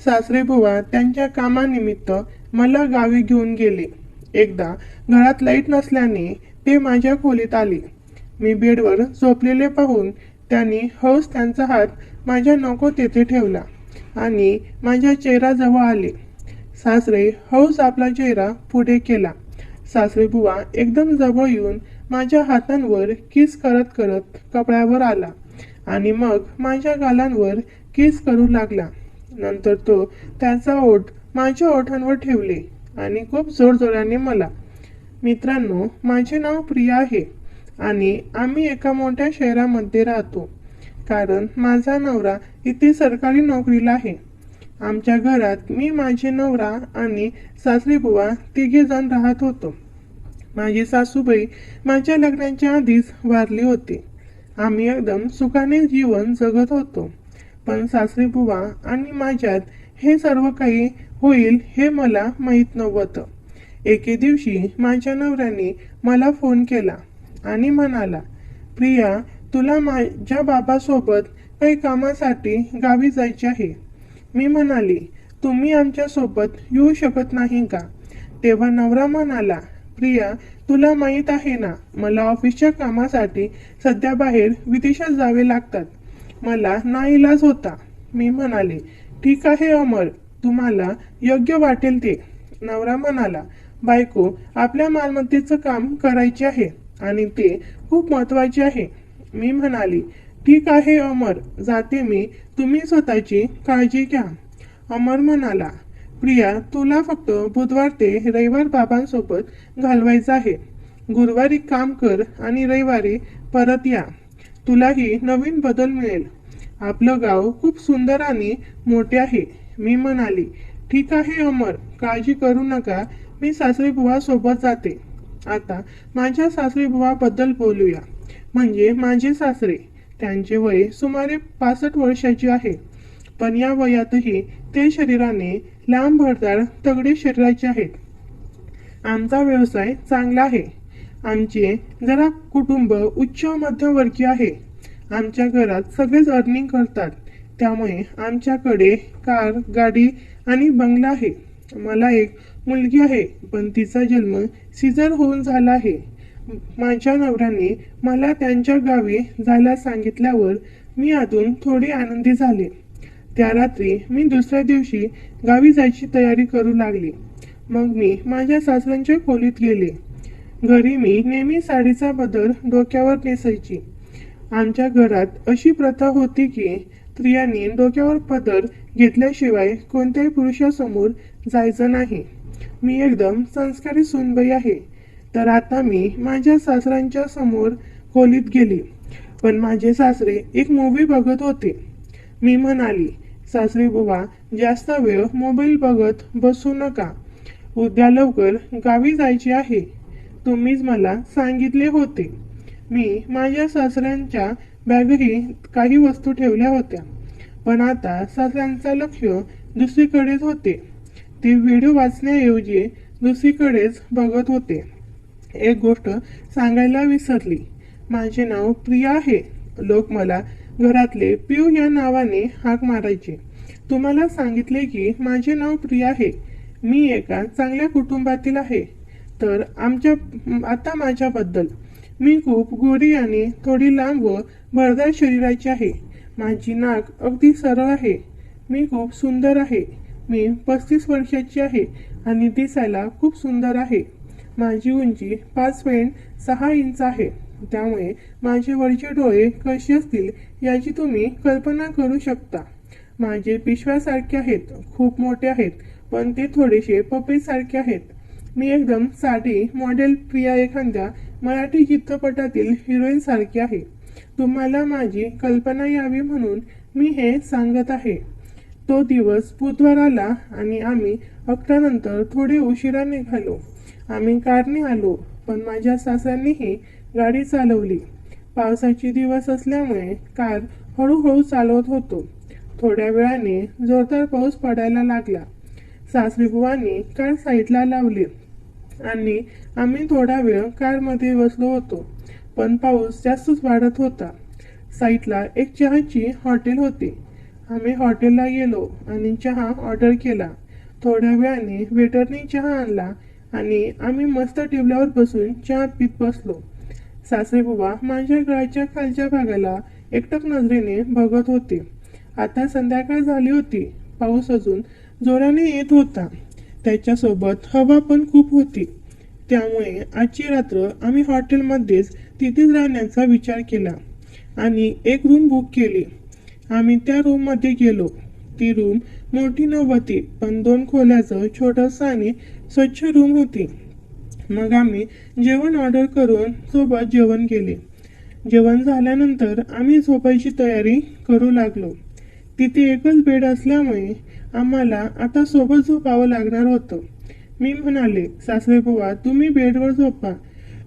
सासरे बुवा त्यांच्या कामानिमित्त मला गावी घेऊन गेले. एकदा घरात लाईट नसल्याने ते माझ्या खोलीत आले. मी बेडवर झोपलेले पाहून त्यांनी हौस त्यांचा हात माझ्या नको तेथे ठेवला आणि माझ्या चेहऱ्याजवळ आले. सासरे हौस आपला चेहरा पुढे केला. सासरे बुवा एकदम जवळ येऊन माझ्या हातांवर किस करत करत कपड्यावर आला आणि मग माझ्या गालांवर किस करू लागला. नंतर तो त्याचा ओठ माझ्या ओठांवर ठेवले आणि खूप जोरजोराने मला. मित्रांनो, माझे नाव प्रिया आहे आणि आम्ही एका मोठ्या शहरामध्ये राहतो, कारण माझा नवरा इथे सरकारी नोकरीला आहे. आमच्या घरात मी, माझे नवरा आणि सासरे बुवा तिघे जण राहत होतो. माझी सासूबाई माझ्या लग्नाच्या आधीच वारली होती. आम्ही एकदम सुखाने जीवन जगत होतो. पण सासरे बुवा आणि माझ्यात हे सर्व काही होईल हे मला माहीत नव्हतं. एके दिवशी माझ्या नवऱ्याने मला फोन केला आणि म्हणाला, प्रिया, तुला माझ्या बाबासोबत काही कामासाठी गावी जायचे आहे. मी म्हणाली, तुम्ही आमच्यासोबत येऊ शकत नाही का? तेव्हा नवरा म्हणाला, प्रिया, तुला माहीत आहे ना, मला ऑफिसच्या कामासाठी सध्या बाहेर विदेशात जावे लागतात. मला नाईलाज होता. मी म्हणाले, ठीक आहे अमर, तुम्हाला योग्य वाटेल ते. नवरा म्हणाला, बायको, आपल्या मालमत्तेचं काम करायचे आहे आणि ते खूप महत्त्वाचे आहे. मी म्हणाली, ठीक आहे अमर, जाते मी, तुम्ही स्वतःची काळजी घ्या. अमर म्हणाला, प्रिया, तुला फक्त बुधवार ते रविवार बाबांसोबत घालवायचं आहे. गुरुवारी काम कर आणि रविवारी परत या. तुलाही नवीन बदल मिळेल. आपलं गाव खूप सुंदर आणि मोठे आहे. मी म्हणाली, ठीक आहे अमर, काळजी करू नका, मी सासरे बुवा सोबत जाते. आता माझ्या सासरे बुवाबद्दल बोलूया. म्हणजे माझे सासरे. त्यांचे वय सुमारे 65 वर्षाचे आहे. पण या वयातही ते शरीराने लांब भरदार तगडे शरीराचे आहेत. आमचा व्यवसाय चांगला आहे. आमचे जरा कुटुंब उच्च मध्यमवर्गीय आहे. आमच्या घरात सगळेच अर्निंग करतात, त्यामुळे आमच्याकडे कार, गाडी आणि बंगला आहे. मला एक मुलगी आहे, पण तिचा जन्म सिझर होऊन झाला आहे. माझ्या नवऱ्याने मला त्यांच्या गावी जायला सांगितल्यावर मी अजून थोडी आनंदी झाले. त्या रात्री मी दुसऱ्या दिवशी गावी जायची तयारी करू लागली. मग मी माझ्या सासऱ्यांच्या खोलीत गेले. घरी मी नेहमी साडीचा पदर डोक्यावर नेसायची. आमच्या घरात अशी प्रथा होती की स्त्रियांनी डोक्यावर पदर घेतल्याशिवाय कोणत्याही पुरुषासमोर जायचं नाही. मी एकदम संस्कारी सूनबाई आहे. तर आता मी माझ्या सासऱ्यांच्या समोर खोलीत गेली. पण माझे सासरे एक मूवी बघत होते. मी म्हणाली, सासरे बुवा, जास्त वेळ मोबाईल बघत बसू नका. उद्या लवकर गावी जायचे आहे. तुम्हीच मला सांगितले होते. मी माझ्या सासऱ्यांच्या बॅगही काही वस्तू ठेवल्या होत्या. पण आता सासऱ्यांचा लक्ष दुसरीकडेच होते. ते व्हिडिओ वाचण्याऐवजी दुसरीकडेच बघत होते. एक गोष्ट सांगायला विसरली. माझे नाव प्रिया आहे. लोक मला घरातले पिऊ या नावाने हाक मारायचे. तुम्हाला सांगितले की माझे नाव प्रिया आहे. मी एका चांगल्या कुटुंबातील आहे. तर आता माझ्याबद्दल, मी खूप गोरी आणि थोडी लांब व भरदार शरीराची आहे. माझी नाक अगदी सरळ आहे. मी खूप सुंदर आहे. मी 35 वर्षाची आहे आणि दिसायला खूप सुंदर आहे. माझी उंची 5.6 इंच आहे. त्यामुळे माझे वरचे डोळे कसे असतील याची तुम्ही कल्पना करू शकता. माझे पिशव्यासारखे आहेत, खूप मोठे आहेत, पण ते थोडेसे पपईसारखे आहेत. मी एकदम साधी मॉडेल प्रिया, एखाद्या मराठी चित्रपटातील हिरोईन सारखी आहे. तुम्हाला माझी कल्पना यावी म्हणून मी हे सांगत आहे. तो दिवस बुधवार आला आणि आम्ही 11 नंतर थोडे उशिरा निघालो. आम्ही कारने आलो, पण माझ्या सासऱ्यांनीही गाडी चालवली. पावसाचे दिवस असल्यामुळे कार हळूहळू चालवत होतो. थोड्या वेळाने जोरदार पाऊस पडायला लागला. सासरीबुवांनी कार साईडला लावली आणि आम्ही थोडा वेळ कारमध्ये बसलो होतो. पण पाऊस जास्तच वाढत होता. साईडला एक चहाची हॉटेल होते आम्ही हॉटेलला गेलो आणि चहा ऑर्डर केला. थोड्या वेळाने वेटरने चहा आणला आणि आम्ही मस्त टेबलावर बसून चहा पीत बसलो. सासरेबुवा माझ्या गळाच्या खालच्या भागाला एकटक नजरेने बघत होते. आता संध्याकाळ झाली होती. पाऊस अजून जोराने येत होता. त्याच्यासोबत हवा पण खूप होती. त्यामुळे आजची रात्र आम्ही हॉटेलमध्येच तिथेच राहण्याचा विचार केला आणि एक रूम बुक केली. आम्ही त्या रूममध्ये गेलो. ती रूम मोठी नव्हती, पण 2 खोल्याचं छोटंसं आणि स्वच्छ रूम होती. मग आम्ही जेवण ऑर्डर करून सोबत जेवण केले. जेवण झाल्यानंतर आम्ही झोपायची तयारी करू लागलो. तिथे एकच बेड असल्यामुळे आम्हाला आता सोबत झोपावं लागणार होतं. मी म्हणाले, सासरेबुवा तुम्ही बेडवर झोपा,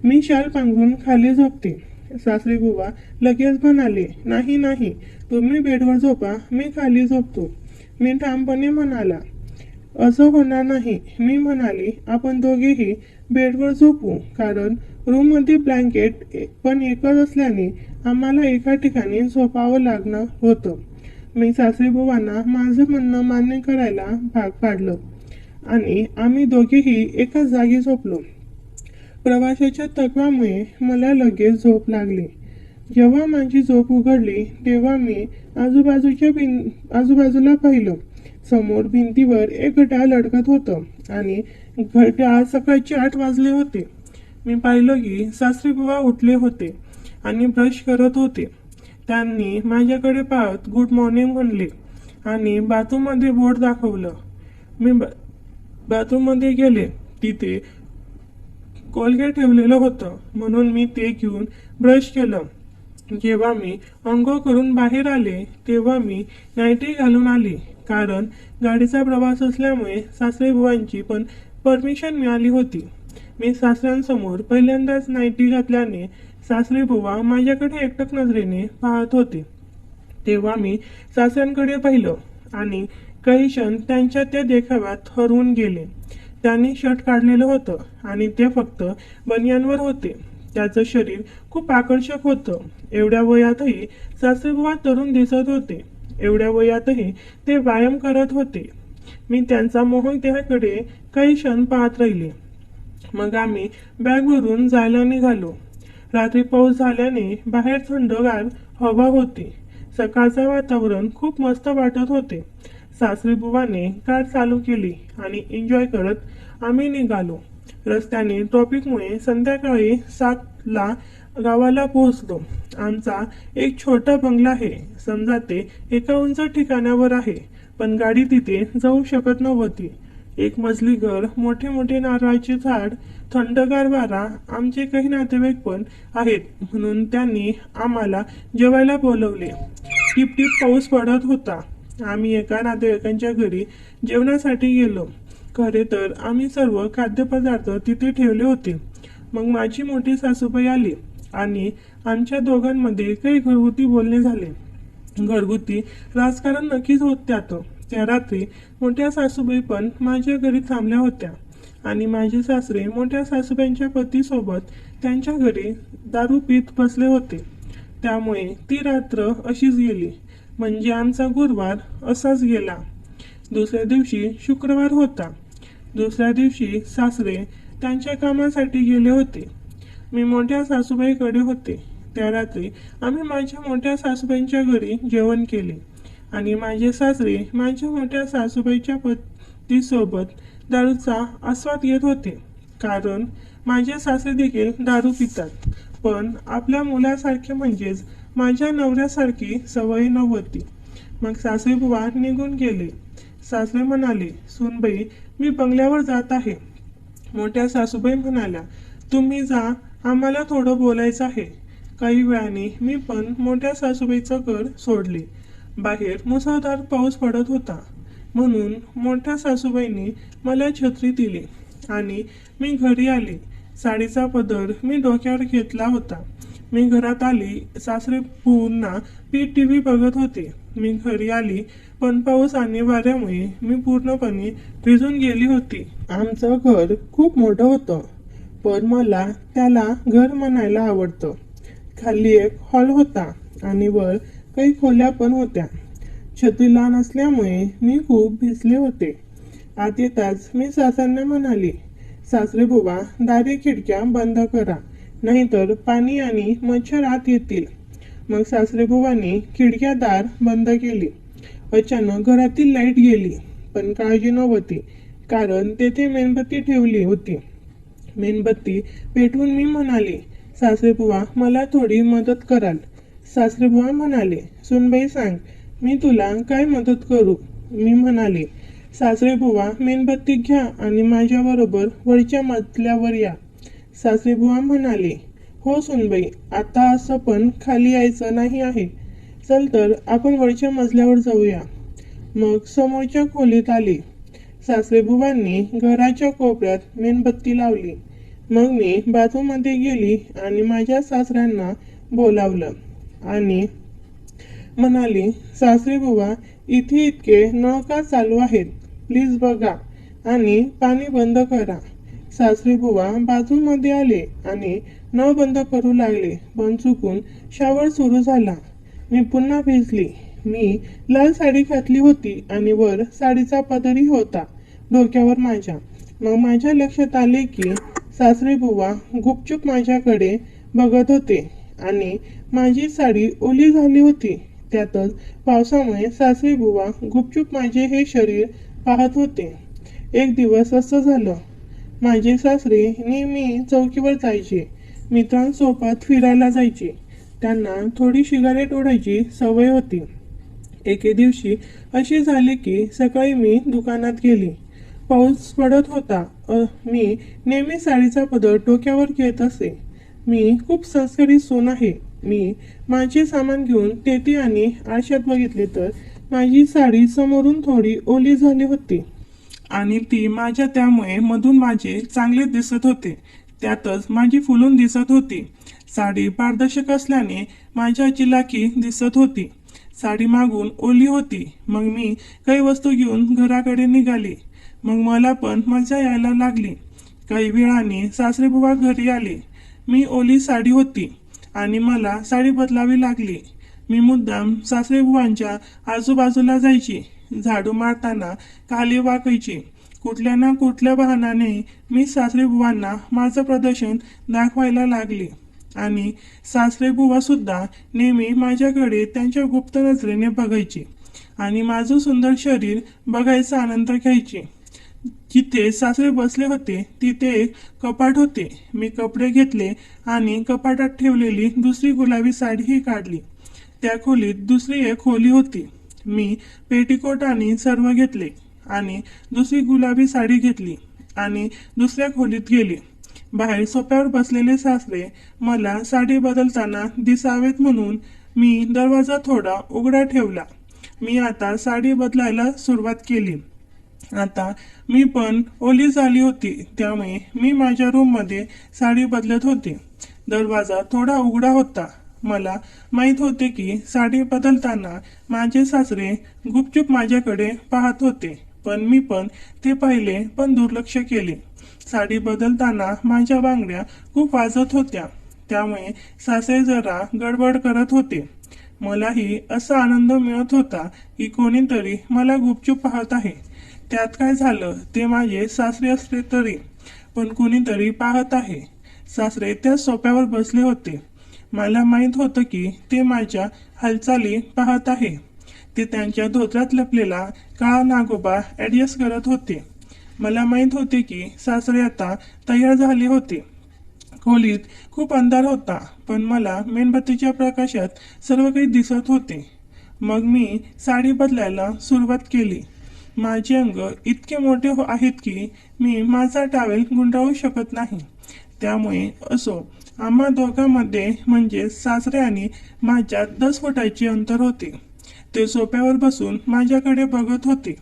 मी शाल पांघरून खाली झोपते. सासरेबुवा लगेच म्हणाले, नाही नाही, तुम्ही बेडवर झोपा, मी खाली झोपतो. मी ठामपणे म्हणाला, असं होणार नाही. मी म्हणाली, आपण दोघेही बेडवर झोपू, कारण रूममध्ये ब्लँकेट पण एकच असल्याने आम्हाला एका ठिकाणी झोपावं लागणार होतं. मी सासरेबुवांना माझं म्हणणं मान्य करायला भाग पाडलं आणि आम्ही दोघेही एकाच जागी झोपलो. प्रवासाच्या थकव्यामुळे मला लगेच झोप लागली. जेव्हा माझी झोप उघडली तेव्हा मी आजूबाजूला पाहिलं. समोर भिंतीवर एक घड्याळ लटकत होतं आणि घड्याळ सकाळचे 8 वाजले होते. मी पाहिलं की सासरेबुवा उठले होते आणि ब्रश करत होते. त्यांनी माझ्याकडे पाहत गुड मॉर्निंग म्हणले आणि बाथरूममध्ये बोट दाखवलं. मी बाथरूममध्ये गेले. तिथे कोलगेट ठेवलेलं होतं, म्हणून मी ते घेऊन ब्रश केलं. जेव्हा मी अंघोळ करून बाहेर आले तेव्हा मी नाईटी घालून आली, कारण गाडीचा प्रवास असल्यामुळे सासरेबुवांची पण परमिशन मिळाली होती. मी सासऱ्यांसमोर पहिल्यांदाच नाईटी घातल्याने सासरेबुवा माझ्याकडे एकटक नजरेने पाहत होते. तेव्हा मी सासऱ्यांकडे पाहिलं आणि काही क्षण त्यांच्या त्या देखाव्यात हरवून गेले. त्यांनी शर्ट काढलेलं होतं आणि ते फक्त बनियानवर होते. त्याचं शरीर खूप आकर्षक होतं. एवढ्या वयातही सासरेबुवा तरुण दिसत होते. एवढ्या वयातही ते व्यायाम करत होते. मी त्यांचा मोहक देहाकडे काही क्षण पाहत राहिले. मग आम्ही बॅगवरून जायला निघालो. रात्री पाऊस झाल्याने बाहेर थंडगार हवा होती. सकाळचं वातावरण खूप मस्त वाटत होते. सासरेबुवाने कार चालू केली आणि एन्जॉय करत आम्ही निघालो. रस्त्याने ट्रॉफिकमुळे संध्याकाळी 7ला गावाला पोहोचलो. आमचा एक छोटा बंगला आहे. समजा ते एका उंच ठिकाणावर आहे, पण गाडी तिथे जाऊ शकत नव्हती. 1 मजली घर, मोठे मोठे नारळाचे झाड, थंडगार वारा. आमचे काही नातेवाईक पण आहेत, म्हणून त्यांनी आम्हाला जेवायला बोलवले. टिपटिप पाऊस पडत होता. आम्ही एका नातेवाईकांच्या घरी जेवणासाठी गेलो. खरे तर आम्ही सर्व खाद्यपदार्थ तिथे ठेवले होते. मग माझी मोठी सासूबाई आली आणि आमच्या दोघांमध्ये काही घरगुती बोलणे झाले. घरगुती राजकारण नक्कीच होत त्यात. त्या रात्री मोठ्या सासूबाई पण माझ्या घरी थांबल्या होत्या आणि माझे सासरे मोठ्या सासूबाईंच्या पतीसोबत त्यांच्या घरी दारू पीत बसले होते. त्यामुळे ती रात्र अशीच गेली. म्हणजे आमचा गुरुवार असाच गेला. दुसऱ्या दिवशी शुक्रवार होता. दुसऱ्या दिवशी सासरे त्यांच्या कामासाठी गेले होते. मी मोठ्या सासूबाईकडे होते. त्या रात्री आम्ही माझ्या मोठ्या सासूबाईंच्या घरी जेवण केले आणि माझे सासरे माझ्या मोठ्या सासूबाईच्या पतीसोबत दारूचा आस्वाद घेत होते, कारण माझे सासरे देखील दारू पितात. पण आपल्या मुलासारखे, म्हणजेच माझ्या नवऱ्यासारखी सवय नव्हती. मग सासरेबुवा निघून गेले. सासरे म्हणाले, सूनबाई मी बंगल्यावर जात आहे. मोठ्या सासूबाई म्हणाल्या, तुम्ही जा, आम्हाला थोडं बोलायचं आहे. काही वेळाने मी पण मोठ्या सासूबाईचं घर सोडले. बाहेर मुसळधार पाऊस पडत होता, म्हणून मोठ्या सासूबाईंनी मला छत्री दिली आणि मी घरी आले. साडीचा पदर मी डोक्यावर घेतला होता. मी घरात आली. सासरे पुन्हा टीव्ही बघत होते. मी घरी आली, पण पाऊस आणि वाऱ्यामुळे मी पूर्णपणे भिजून गेली होती. आमचं घर खूप मोठं होतं, पण मला त्याला घर म्हणायला आवडतं. खाली एक हॉल होता आणि वर काही खोल्या पण होत्या. छत्री लहान असल्यामुळे मी खूप भिजले होते. आत येताच मी सासऱ्यांना म्हणाले, सासरे बुवा, दारे खिडक्या बंद करा, नाहीतर पाणी आणि मच्छर आत येतील. मग सासरे बुवांनी खिडक्या दार बंद केली. अचानक घरातील लाईट गेली, पण काळजी नव्हती, कारण तेथे मेणबत्ती ठेवली होती. मेणबत्ती पेटवून मी म्हणाले, सासरे बुवा, मला थोडी मदत कराल? सासरे बुवा म्हणाले, सुनबाई सांग, मी तुला काय मदत करू? मी म्हणाले, सासरे बुवा, मेणबत्ती घ्या आणि माझ्याबरोबर वरच्या मजल्यावर या. सासरे बुवा म्हणाले, हो सुनबाई, आता असं पण खाली यायचं नाही आहे. चल तर आपण वरच्या मजल्यावर जाऊया. मग समोरच्या खोलीत आले. सासरे बुवांनी घराच्या कोपऱ्यात मेणबत्ती लावली. मग मी बाथरूममध्ये गेली आणि माझ्या सासऱ्यांना बोलावलं आणि म्हणाली, सासरे बुवा, इथे इतके नळ का चालू आहेत? प्लीज बघा आणि पाणी बंद करा. सासरे बुवा बाथरूममध्ये आले आणि नळ बंद करू लागले, पण चुकून शॉवर सुरू झाला. मी पुन्हा भिजली. मी लाल साडी घातली होती आणि वर साडीचा पदरही होता डोक्यावर माझ्या. मग माझ्या लक्षात आले की सासरे बुवा गुपचूप माझ्याकडे बघत होते आणि माझी साडी ओली झाली होती. त्यातच पावसामुळे सासरे बुवा गुपचूप माझे हे शरीर पाहत होते. एक दिवस असं झालं. माझे सासरे नेहमी चौकीवर जायचे, मित्रांसोबत फिरायला जायचे. त्यांना थोडी सिगारेट ओढायची सवय होती. एके दिवशी असे झाले की सकाळी मी दुकानात गेली. पाऊस पडत होता. मी नेहमी साडीचा पदर डोक्यावर घेत असे. मी खूप संस्कारी सून आहे. मी माझे सामान घेऊन तेथे आणि आरशात बघितले तर माझी साडी समोरून थोडी ओली झाली होती आणि ती माझ्या त्यामुळे मधून माझे चांगले दिसत होते. त्यातच माझी फुलून दिसत होती. साडी पारदर्शक असल्याने माझ्या चिलाकी दिसत होती. साडी मागून ओली होती. मग मी काही वस्तू घेऊन घराकडे निघाली. मग मला पण मजा यायला लागली. काही वेळाने सासरेबुवा घरी आले. मी ओली साडी होती आणि मला साडी बदलावी लागली. मी मुद्दाम सासरेबुवांच्या आजूबाजूला जायची. झाडू मारताना खाली वाकायची. कुठल्या ना कुठल्या बहाण्याने मी सासरेबुवांना माझं प्रदर्शन दाखवायला लागली आणि सासरेबुवा सुद्धा नेहमी माझ्याकडे त्यांच्या गुप्त नजरेने बघायचे आणि माझं सुंदर शरीर बघायचा आनंद घ्यायचे. जिथे सासरे बसले होते तिथे एक कपाट होते. मी कपडे घेतले आणि कपाटात ठेवलेली दुसरी गुलाबी साडीही काढली. त्या खोलीत दुसरी एक खोली होती. मी पेटीकोट आणि सर्व घेतले आणि दुसरी गुलाबी साडी घेतली आणि दुसऱ्या खोलीत गेले. बाहेर सोफ्यावर बसलेले सासरे मला साडी बदलताना दिसावेत म्हणून मी दरवाजा थोडा उघडा ठेवला. मी आता साडी बदलायला सुरुवात केली. आता मी पण ओली झाली होती, त्यामुळे मी माझ्या रूममध्ये साडी बदलत होते. दरवाजा थोडा उघडा होता. मला माहीत होते की साडी बदलताना माझे सासरे गुपचूप माझ्याकडे पाहत होते, पण मी पण ते पाहिले पण दुर्लक्ष केले. साडी बदलताना माझ्या बांगड्या खूप वाजत होत्या, त्यामुळे सासरे जरा गडबड करत होते. मलाही असा आनंद मिळत होता की कोणीतरी मला गुपचूप पाहत आहे. त्यात काय झालं ते माझे सासरे असले तरी, पण कोणीतरी पाहत आहे. सासरे त्या सोफ्यावर बसले होते. मला माहीत होतं की ते माझ्या हालचाली पाहत आहे. ते त्यांच्या धोत्रात लपलेला काळा नागोबा ॲडजस्ट करत होते. मला माहीत होते की सासरे आता तयार झाले होते. खोलीत खूप अंधार होता, पण मला मेणबत्तीच्या प्रकाशात सर्व काही दिसत होते. मग मी साडी बदलायला सुरुवात केली. माझे अंग इतके मोठे आहेत की मी माझा टॉवेल गुंडाळू शकत नाही. त्यामुळे असो, आम्हा दोघांमध्ये म्हणजे सासरे आणि माझ्यात 10 फुटाचे अंतर होते. ते सोफ्यावर बसून माझ्याकडे बघत होते.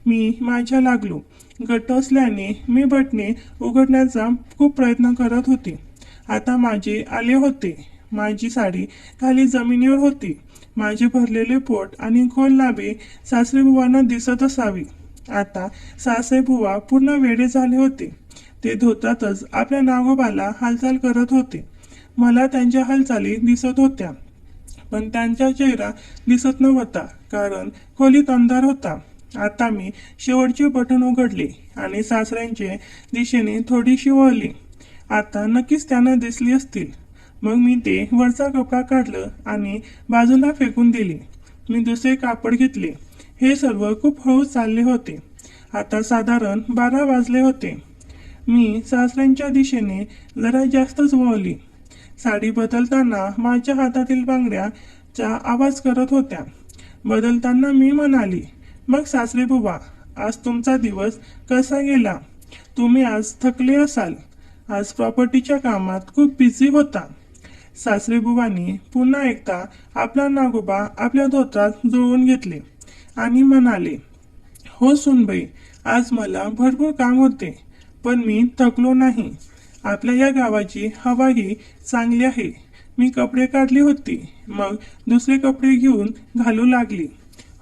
मी माझ्या लागलो. घट्ट असल्याने मी बटणे उघडण्याचा खूप प्रयत्न करत होते. आता माझे आले होते. माझी साडी खाली जमिनीवर होती. माझे भरलेले पोट आणि खोल नाभे सासरेबुवांना दिसत असावी. आता सासरेबुवा पूर्ण वेडे झाले होते. ते धोत्रातच आपल्या नागोबाला हालचाल करत होते. मला त्यांच्या हालचाली दिसत होत्या, पण त्यांचा चेहरा दिसत नव्हता. कारण खोलीत अंधार होता. आता मी शेवटचे बटन उघडले आणि सासऱ्यांच्या दिशेने थोडीशी वळली. आता नक्कीच त्यांना दिसली असतील. मग मी ते वरचा कपडा काढलं आणि बाजूला फेकून दिले. मी दुसरे कापड घेतले. हे सर्व खूप हळू चालले होते. आता साधारण 12 वाजले होते. मी सासऱ्यांच्या दिशेने जरा जास्तच वळली. साडी बदलताना माझ्या हातातील बांगड्याचा आवाज करत होत्या. बदलताना मी म्हणाली, मग सासरे बुवा, आज तुमचा दिवस कसा गेला? तुम्ही आज थकले असाल. आज प्रॉपर्टीच्या कामात खूप बिझी होता. सासरे बुवांनी पुन्हा एकदा आपला नागोबा आपल्या धोत्रात जुळवून घेतले आणि म्हणाले, हो सुनबाई, आज मला भरपूर काम होते, पण मी थकलो नाही. आपल्या या गावाची हवाही चांगली आहे. मी कपडे काढली होती, मग दुसरे कपडे घेऊन घालू लागली.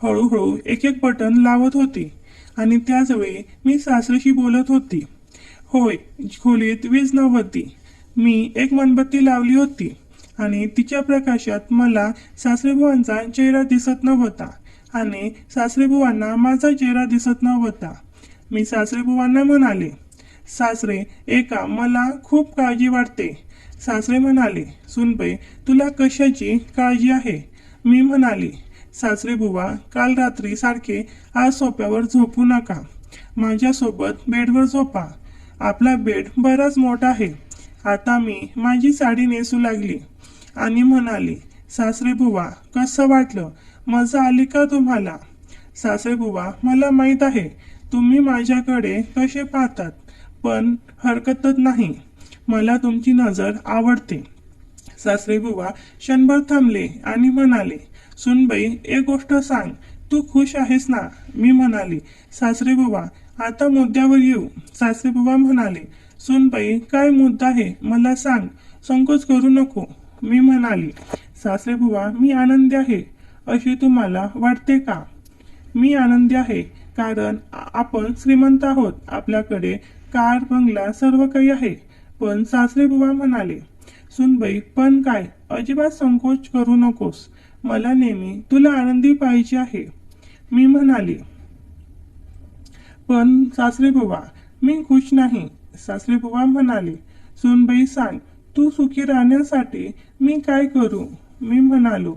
हळूहळू एक एक बटन लावत होती आणि त्याचवेळी मी सासरीशी बोलत होती. होय, खोलीत वीज नव्हती. मी एक मेणबत्ती लावली होती आणि तिच्या प्रकाशात मला सासरेबुवांचा चेहरा दिसत नव्हता आणि सासरेबुवांना माझा चेहरा दिसत नव्हता. मी सासरेबुवांना म्हणाले, सासरे एका मला खूप काळजी वाटते. सासरे म्हणाले, सुनबाई, तुला कशाची काळजी आहे? मी म्हणाली, सासरे बुवा, काल रात्री सारखे आज सोफ्यावर झोपू नका. माझ्यासोबत बेडवर झोपा. आपला बेड बराच मोठा आहे. आता मी माझी साडी नेसू लागली आणि म्हणाली, सासरे बुवा, कसं वाटलं? मजा आली का तुम्हाला? सासरे बुवा, मला माहीत आहे तुम्ही माझ्याकडे कसे पाहतात, पण हरकतच नाही. मला तुमची नजर आवडते. सासरे बुवा क्षणभर थांबले आणि म्हणाले, सुनबाई, एक गोष्ट सांग, तू खुश आहेस ना? मी म्हणाली, सासरे बुवा, आता मुद्द्यावर येऊ. सासरे बुवा म्हणाले, सुनबाई, काय मुद्दा आहे मला सांग, संकोच करू नको. मी म्हणाली, सासरे बुवा, मी आनंदी आहे असे तुम्हाला वाटते का? मी आनंदी आहे कारण आपण श्रीमंत आहोत. आपल्याकडे कार, बंगला सर्व काही आहे. पण सासरे बुवा म्हणाले, सुनबाई, पण काय? अजिबात संकोच करू नकोस. मला नेहमी तुला आनंदी पाहिजे आहे. मी म्हणाली, पण सासरे बुवा, मी खुश नाही. सासरे बुवा म्हणाले, सुनबाई, सांग, तू सुखी राहण्यासाठी मी काय करू? मी म्हणालो,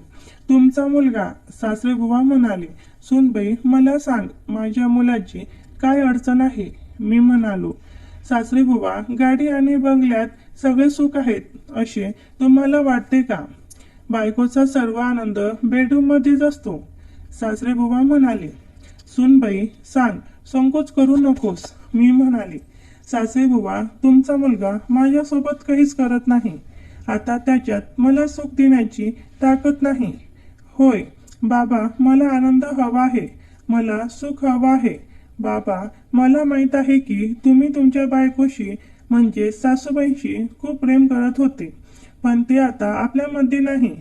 तुमचा मुलगा. सासरे बुवा म्हणाले, सुनबाई, मला सांग, माझ्या मुलाची काय अडचण आहे? मी म्हणालो, सासरे बुवा, गाडी आणि बंगल्यात सगळे सुख आहेत असे तुम्हाला वाटते का? बायकोचा सर्व आनंद बेडरूममध्येच असतो. सासरे बुवा म्हणाले, सुनबाई, सांग, संकोच करू नकोस. मी म्हणाले, सासरे बुवा, तुमचा मुलगा माझ्यासोबत काहीच करत नाही. आता त्याच्यात मला सुख देण्याची ताकद नाही. होय बाबा, मला आनंद हवा आहे. मला सुख हवा आहे. बाबा, मला माहीत आहे की तुम्ही तुमच्या बायकोशी म्हणजे सासूबाईंशी खूप प्रेम करत होते, पण ते आता आपल्यामध्ये नाही.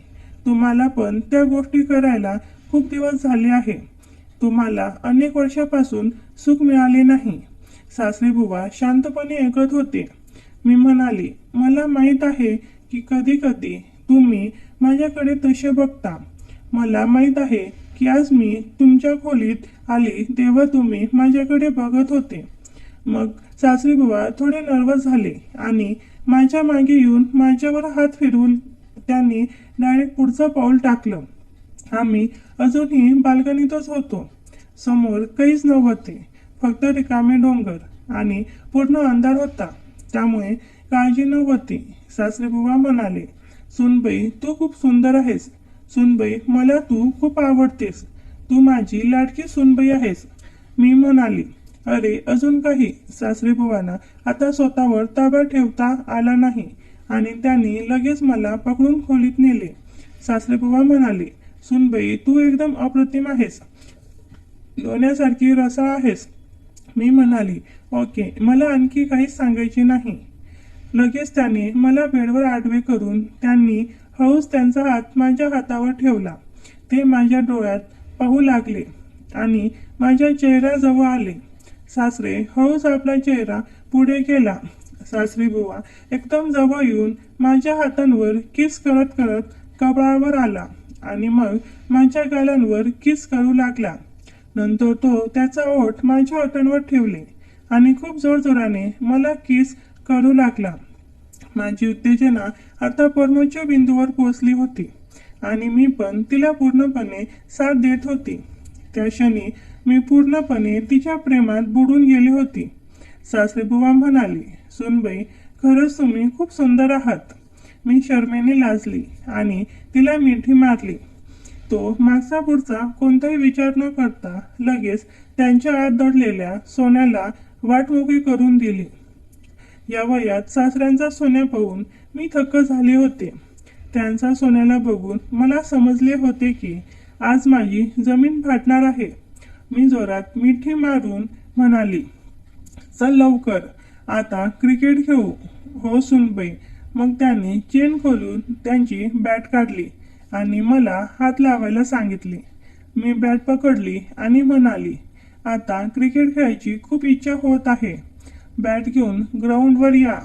तुम्हाला पण त्या गोष्टी करायला खूप दिवस झाले आहे. तुम्हाला अनेक वर्षापासून सुख मिळाले नाही. सासरे बुवा शांतपणे ऐकत होते. मी म्हणाली, मला माहीत आहे की कधी कधी तुम्ही माझ्याकडे तसे बघता. मला माहीत आहे की आज मी तुमच्या खोलीत आली तेव्हा तुम्ही माझ्याकडे बघत होते. मग सासरे बुवा थोडे नर्वस झाले आणि माझ्या मागे येऊन माझ्यावर हात फिरवून त्यांनी डायरेक्ट पुढचं पाऊल टाकलं. आम्ही अजूनही बाल्कनीतच होतो. समोर काहीच नव्हते, फक्त रिकामे डोंगर आणि पूर्ण अंधार होता. त्यामुळे काळजी नव्हती. सासरे बुवा म्हणाले, सुनबाई, तू खूप सुंदर आहेस. सुनबाई, मला तू खूप आवडतेस. तू माझी लाडकी सुनबाई आहेस. मी म्हणाली, अरे अजून काही? सासरे बुवांना आता स्वतःवर ताबा ठेवता आला नाही आणि त्यांनी लगेच मला पकडून खोलीत नेले. सासरे बुवा म्हणाले, सुनबाई, तू एकदम अप्रतिम आहेस. लोण्यासारखी रसाळ आहेस. मी म्हणाली, ओके, मला आणखी काही सांगायचे नाही. लगेच त्याने मला बेडवर आडवे करून त्यांनी हळूच त्यांचा हात माझ्या हातावर ठेवला. ते माझ्या डोळ्यात पाहू लागले आणि माझ्या चेहऱ्याजवळ आले. सासरे हळूच आपला चेहरा पुढे केला. सासरी बुवा एकदम जवळ येऊन माझ्या हातांवर किस करत करत कपाळावर आला आणि मग माझ्या गालांवर किस करू लागला. नंतर तो त्याचा ओठ माझ्या ओठांवर ठेवले आणि खूप जोरजोराने मला किस करू लागला. माझी उत्तेजना आता परमोच्च बिंदूवर पोहोचली होती आणि मी पण तिला पूर्णपणे साथ देत होती. त्या क्षणी मी पूर्णपणे तिच्या प्रेमात बुडून गेली होती. सासरेबुवा म्हणाले, "सुनबाई, खरंच तुम्ही खूप सुंदर आहात." मी शरमेने लाजली आणि तिला मिठी मारली. तो मागचा पुढचा कोणताही विचार न करता लगेच त्यांच्या आत दडलेल्या सोन्याला वाट मोकळी करून दिली. या वयात सासऱ्यांचा सोन्या पाहून मी थक्क झाले होते. त्यांचा सोन्याला बघून मला समजले होते की आज माझी जमीन फाटणार आहे. मी जोरात मिठी मारून म्हणाली, "चल लवकर, आता क्रिकेट खेळू." "हो सुनबाई." मग त्यांनी चेन खोलून त्यांची बॅट काढली आणि मला हात लावायला सांगितले. मी बॅट पकडली आणि म्हणाली, "आता क्रिकेट खेळायची खूप इच्छा होत आहे. बॅट घेऊन ग्राउंडवर या."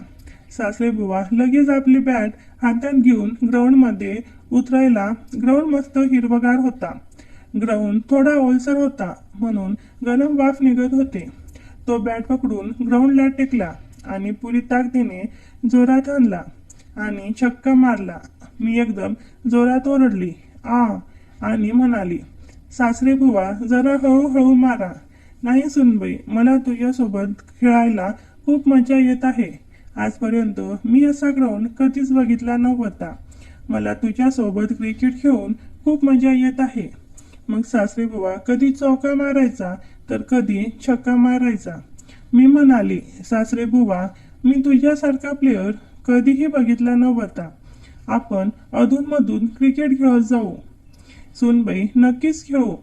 सासरेबुवा लगेच आपली बॅट हातात घेऊन ग्राउंडमध्ये उतरायला. ग्राउंड मस्त हिरवगार होता. ग्राउंड थोडा ओलसर होता म्हणून गरम वाफ निघत होते. तो बॅट पकडून ग्राउंडला टेकला आणि पुरी ताकदीने जोरात हाणला आणि छक्का मारला. मी एकदम जोरात ओरडली, "आ!" आणि म्हणाली, "सासरेबुवा, जरा हळूहळू मारा." "नाही सुनबाई, मला तुझ्यासोबत खेळायला खूप मजा येत आहे. आजपर्यंत मी असा ग्राउंड कधीच बघितला नव्हता. मला तुझ्यासोबत क्रिकेट खेळून खूप मजा येत आहे." मग सासरेबुवा कधी चौका मारायचा तर कधी छक्का मारायचा. मी म्हणाली, "सासरेबुवा, मी तुझ्यासारखा प्लेअर कधीही बघितला नव्हता. आपण अधूनमधून क्रिकेट खेळत जाऊ." "सुनबाई, नक्कीच खेळू."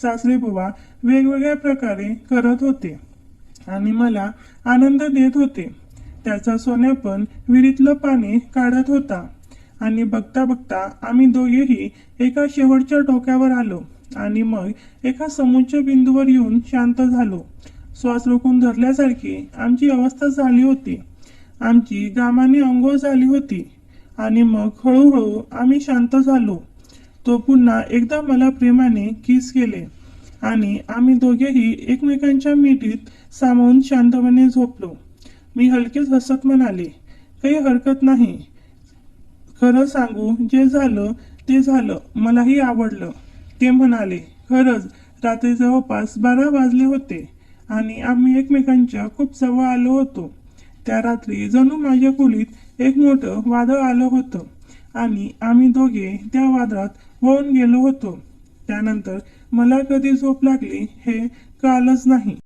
सासरेबुवा वेगवेगळ्या प्रकारे करत होते आणि मला आनंद देत होते. त्याचा सोन्या पण विहिरीतलं पाणी काढत होता आणि बघता बघता आम्ही दोघेही एका शेवटच्या टोकावर आलो आणि मग एका समोच्च बिंदूवर येऊन शांत झालो. श्वास रोखून धरल्यासारखी आमची अवस्था झाली होती. आमची घामाने अंघोळ झाली होती आणि मग हळूहळू आम्ही शांत झालो. तो पुन्हा एकदा मला प्रेमाने किस केले आणि आम्ही दोघेही एकमेकांच्या मिठीत सामावून शांतपणे झोपलो. मी हलकेच हसत म्हणाले, "काही हरकत नाही. खरं सांगू, जे झालं ते झालं. मलाही आवडलं." ते म्हणाले, "खरंच रात्री जवळपास 12 वाजले होते आणि आम्ही एकमेकांच्या खूप जवळ आलो होतो. त्या रात्री जणू माझ्या खोलीत एक मोठं वादळ आलं होतं आणि आम्ही दोघे त्या वादळात वाहून गेलो होतो. त्यानंतर मला कधी झोप लागली हे कळालंच नाही."